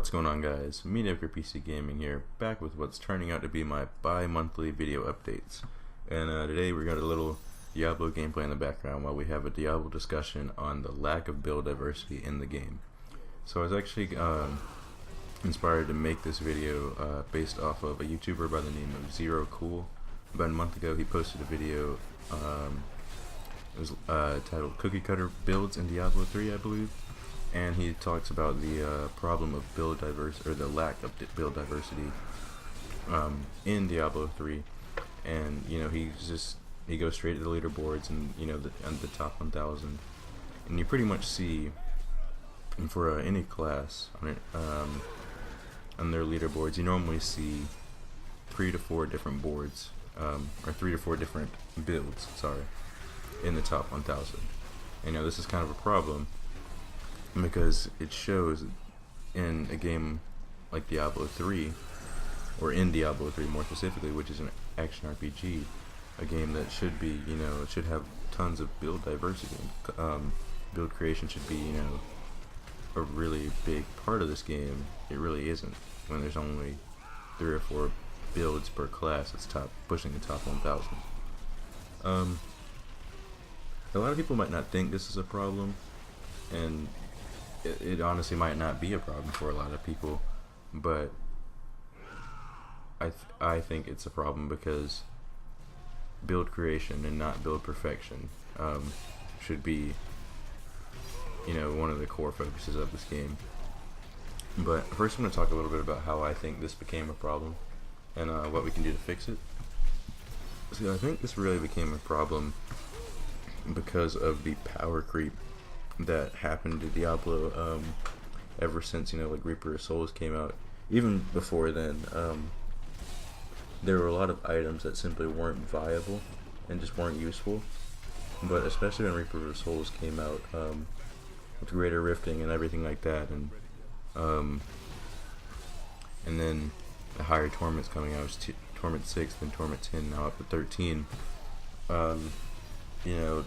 What's going on, guys? Mediocre PC Gaming here, back with what's turning out to be my bi-monthly video updates. And today we got a little Diablo gameplay in the background while we have a Diablo discussion on the lack of build diversity in the game. So I was actually inspired to make this video based off of a YouTuber by the name of Zero Cool. About a month ago he posted a video, it was titled Cookie Cutter Builds in Diablo 3, I believe. And he talks about the problem of build diversity, or the lack of build diversity in Diablo 3. And you know, he goes straight to the leaderboards, and you know, the top 1,000, and you pretty much see for any class on their leaderboards, you normally see 3 to 4 different boards, or 3 to 4 different builds, sorry, in the top 1,000. And you know, this is kind of a problem, because it shows in a game like Diablo 3, or in Diablo 3 more specifically, which is an action RPG, a game that should be, you know, it should have tons of build diversity. Build creation should be, you know, a really big part of this game. It really isn't, when there's only 3 or 4 builds per class that's pushing the top 1,000. A lot of people might not think this is a problem, and it honestly might not be a problem for a lot of people, but I think it's a problem because build creation and not build perfection should be, you know, one of the core focuses of this game. But first I'm going to talk a little bit about how I think this became a problem and what we can do to fix it. So I think this really became a problem because of the power creep that happened to Diablo ever since, you know, like Reaper of Souls came out. Even before then, there were a lot of items that simply weren't viable and just weren't useful. But especially when Reaper of Souls came out, with greater rifting and everything like that, and then the higher torments coming out, was Torment 6, then Torment 10, now up to 13. You know,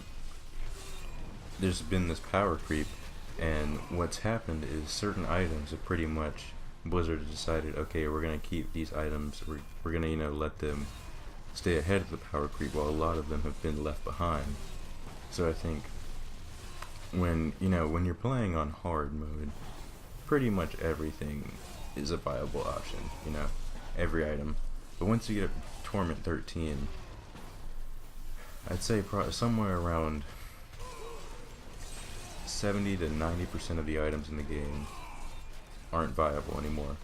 there's been this power creep, and what's happened is certain items have pretty much, Blizzard has decided, okay, we're gonna keep these items, we're gonna, you know, let them stay ahead of the power creep, while a lot of them have been left behind. So I think when you're playing on hard mode, pretty much everything is a viable option, you know, every item. But once you get up to Torment 13, I'd say somewhere around 70 to 90% of the items in the game aren't viable anymore.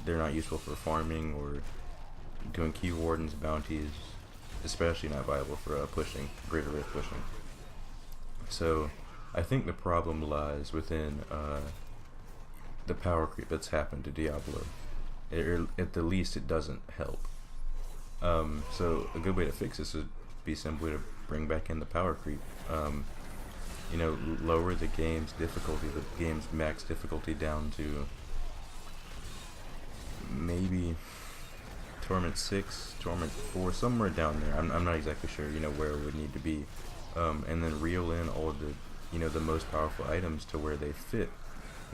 They're not useful for farming or doing key wardens, bounties, especially not viable for pushing, greater rift pushing. So I think the problem lies within the power creep that's happened to Diablo. At the least, it doesn't help. So a good way to fix this would be simply to bring back in the power creep. You know, lower the game's difficulty, the game's max difficulty, down to maybe Torment 6, Torment 4, somewhere down there. I'm not exactly sure, you know, where it would need to be. And then reel in all of the, you know, the most powerful items to where they fit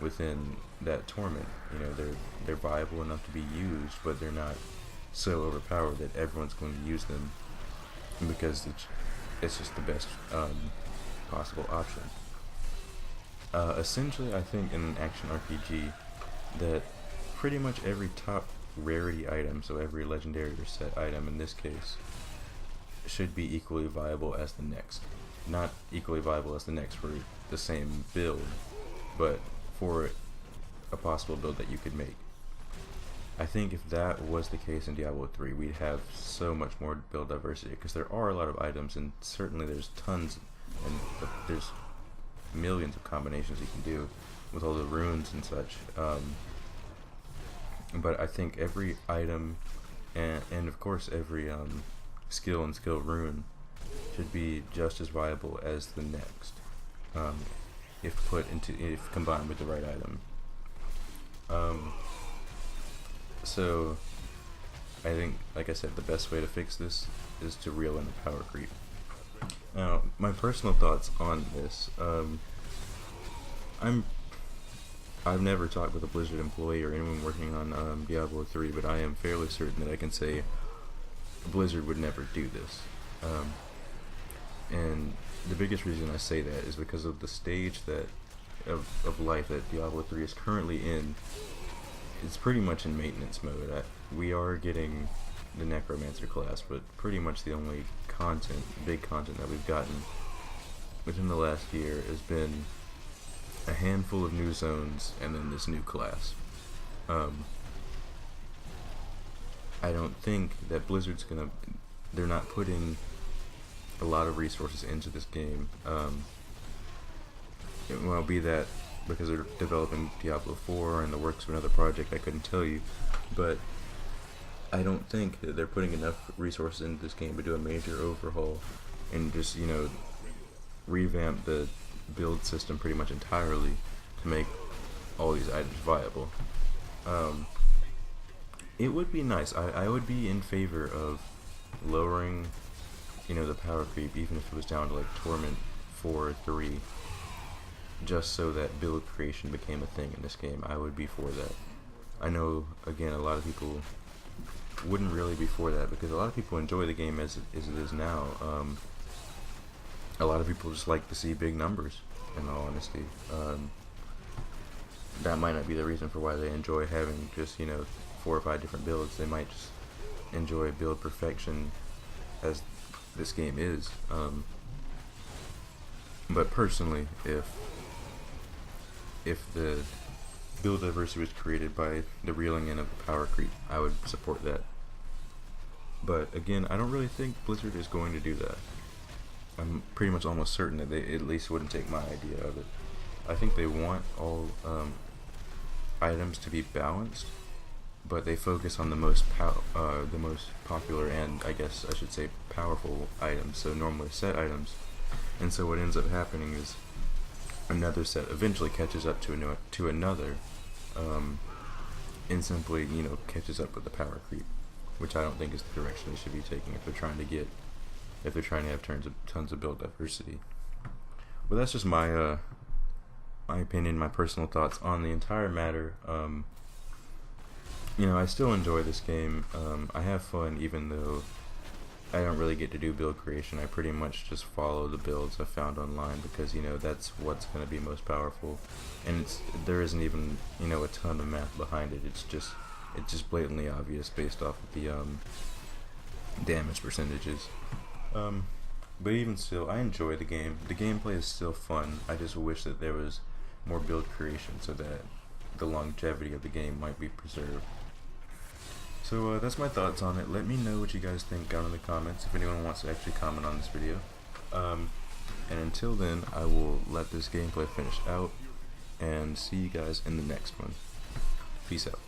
within that torment. You know, they're viable enough to be used, but they're not so overpowered that everyone's going to use them, because it's just the best possible option. Essentially, I think in an action RPG that pretty much every top rarity item, so every legendary or set item in this case, should be equally viable as the next. Not equally viable as the next for the same build, but for a possible build that you could make. I think if that was the case in Diablo 3, we'd have so much more build diversity, because there are a lot of items, and certainly there's tons, and there's millions of combinations you can do with all the runes and such. But I think every item, and of course every skill and skill rune, should be just as viable as the next, if combined with the right item. So I think, like I said, the best way to fix this is to reel in the power creep. Now, my personal thoughts on this, I'm I've never talked with a Blizzard employee or anyone working on Diablo 3, but I am fairly certain that I can say Blizzard would never do this. And the biggest reason I say that is because of the stage that of life that Diablo 3 is currently in. It's pretty much in maintenance mode. We are getting the Necromancer class, but pretty much the only big content that we've gotten within the last year has been a handful of new zones and then this new class. I don't think that they're not putting a lot of resources into this game. It will be that because they're developing Diablo 4 and the works of another project I couldn't tell you, but I don't think that they're putting enough resources into this game to do a major overhaul and just, revamp the build system pretty much entirely to make all these items viable. It would be nice. I would be in favor of lowering, the power creep, even if it was down to like Torment 4 or 3, just so that build creation became a thing in this game. I would be for that. I know, again, a lot of people wouldn't really be for that because a lot of people enjoy the game as it is now. A lot of people just like to see big numbers, in all honesty. That might not be the reason for why they enjoy having just, 4 or 5 different builds. They might just enjoy build perfection as this game is. But personally, if the build diversity was created by the reeling in of the power creep, I would support that. But again, I don't really think Blizzard is going to do that. I'm pretty much almost certain that they at least wouldn't take my idea of it. I think they want all items to be balanced, but they focus on the most popular and, I guess I should say, powerful items, so normally set items. And so what ends up happening is another set eventually catches up to another, and simply, catches up with the power creep, which I don't think is the direction they should be taking if they're trying to have tons of build diversity. But that's just my opinion, my personal thoughts on the entire matter. I still enjoy this game. I have fun even though I don't really get to do build creation. I pretty much just follow the builds I found online because, that's what's going to be most powerful. And there isn't even, a ton of math behind it. It's just blatantly obvious based off of the damage percentages. But even still, I enjoy the game. The gameplay is still fun. I just wish that there was more build creation so that the longevity of the game might be preserved. So that's my thoughts on it. Let me know what you guys think down in the comments if anyone wants to actually comment on this video. And until then, I will let this gameplay finish out and see you guys in the next one. Peace out.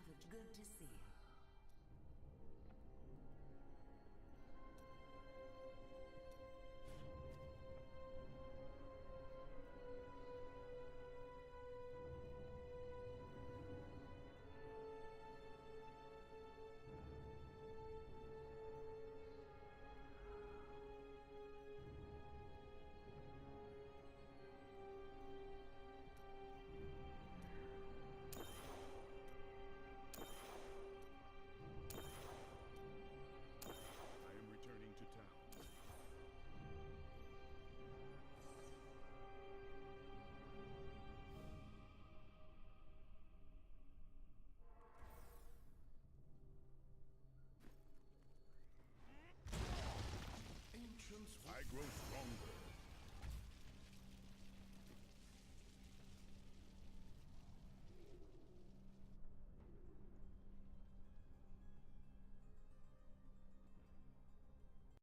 Good to see you.